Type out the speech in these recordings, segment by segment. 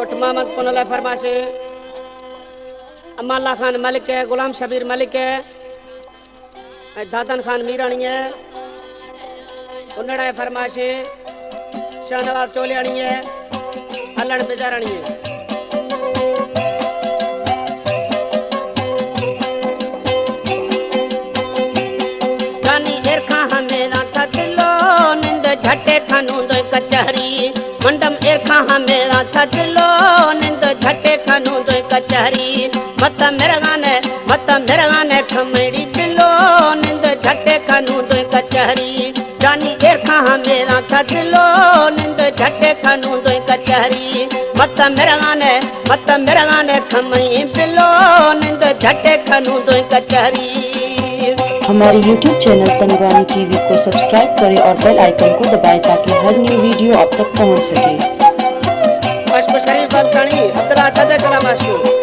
Coat Mohammad Punala फरमाशे अमाला Khan Malik है, गुलाम शबीर मलिक है, दादन खान मीरानी है, उन्नड़ा फरमाशे शाहनवाज चोलियानी है, अल्लड़ बेजारानी है। जानी एरखा हमेरा थकलो निंद झटे खानू दो कचहरी मंडम एरखा हमेरा थकलो निंद झटे खानू दो कचहरी मत मेरे गाने खमेड़ी पिलो निंद झटे खानू दो कचहरी जानी एरखा हमेरा थकलो निंद झटे खानू दो कचहरी मत मेरे गाने खमई पिलो निंद झटे खानू दो कचहरी। हमारे YouTube चैनल तनवानी टीवी को सब्सक्राइब करें और बेल आइकन को दबाएं ताकि हर न्यू वीडियो आप तक पहुंच सके। माशको शरीफ बलकानी अब्दुल्ला कदे कला माशको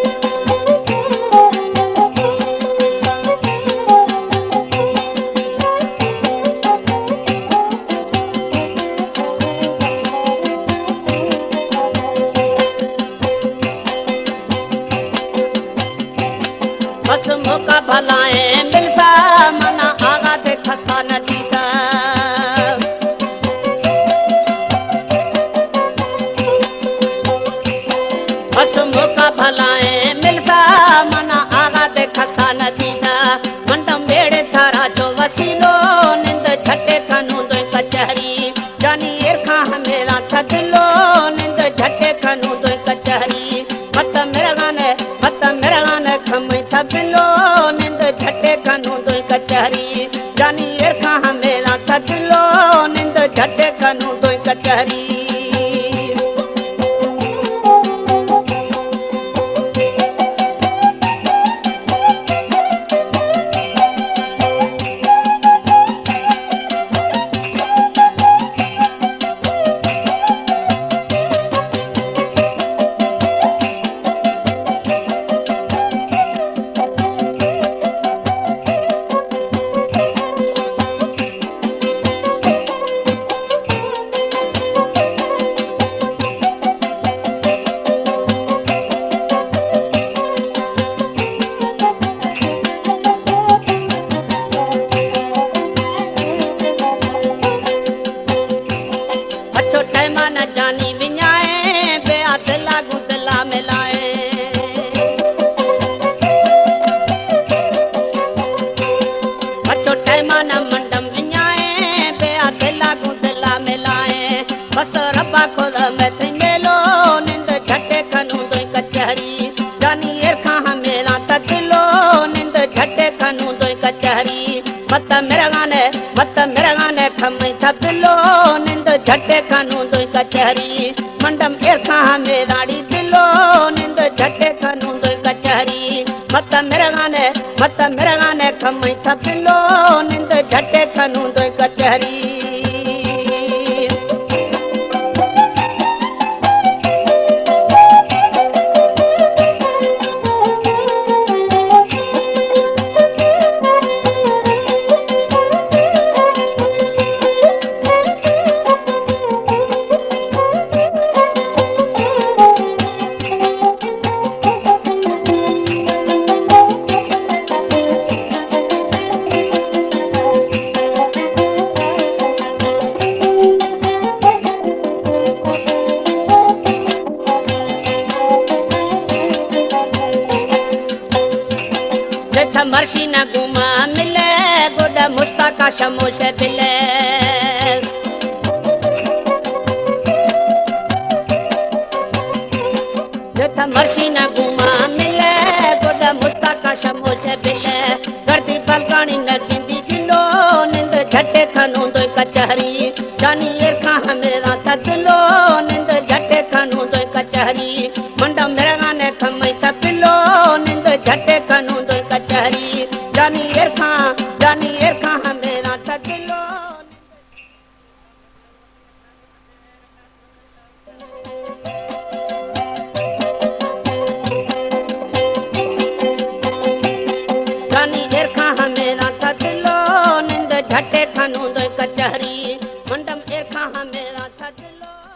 बस मौका भलाए मिलता मना आगा दे खसा नदीता बस मौका भलाए मिलता मना आगा दे खसा नदीता मंडम बेड़े थारा जो वसीलो निंद झटे खानू दो कचहरी जानी एरखा हमेरा थकलो निंद झटे खानू दो कचहरी मत मेरे गाने खमई थकलो निंद झटे खानू दो कचहरी जानी एरखा हमेरा थकलो निंद झटे खानू दो कचहरी। जानी विञाए बेआ दिला गुदला मिलाए बच्चो टैमाना मंडम विञाए बेआ दिला गुदला मिलाए बस रब्बा खुद में थी मेलो निंद झटे खनू दो कचहरी जानी एरखा हमेरा तकलो निंद झटे खनू दो कचहरी मत मेरे गाने खमई थकलो निंद झटे खानू दो कचहरी मंडम एरखा हमेराड़ी दिलो निंद झटे खानू दो कचहरी मत मेरे गाने खमई थकलो निंद झटे खानू दो कचहरी। मर्शी न गुमा मिले गोडा मुश्ताका शमोश बिले मर्शी न गुमा मिले गोडा मुश्ताका शमोश बिले गर्दी बलकानी लगिंदी दिलो निंद झटे खानू दो कचहरी जानी एरखा हमेरा थकलो निंद झटे खानू दो कचहरी मंडम मेरे गाने खमई थकलो निंद झटे खानू दो कचहरी जानी एरखा हमेरा थकलो जानी एरखा हमेरा थकलो निंद झटे खानू दो कचहरी मंडम एरखा हमेरा थकलो।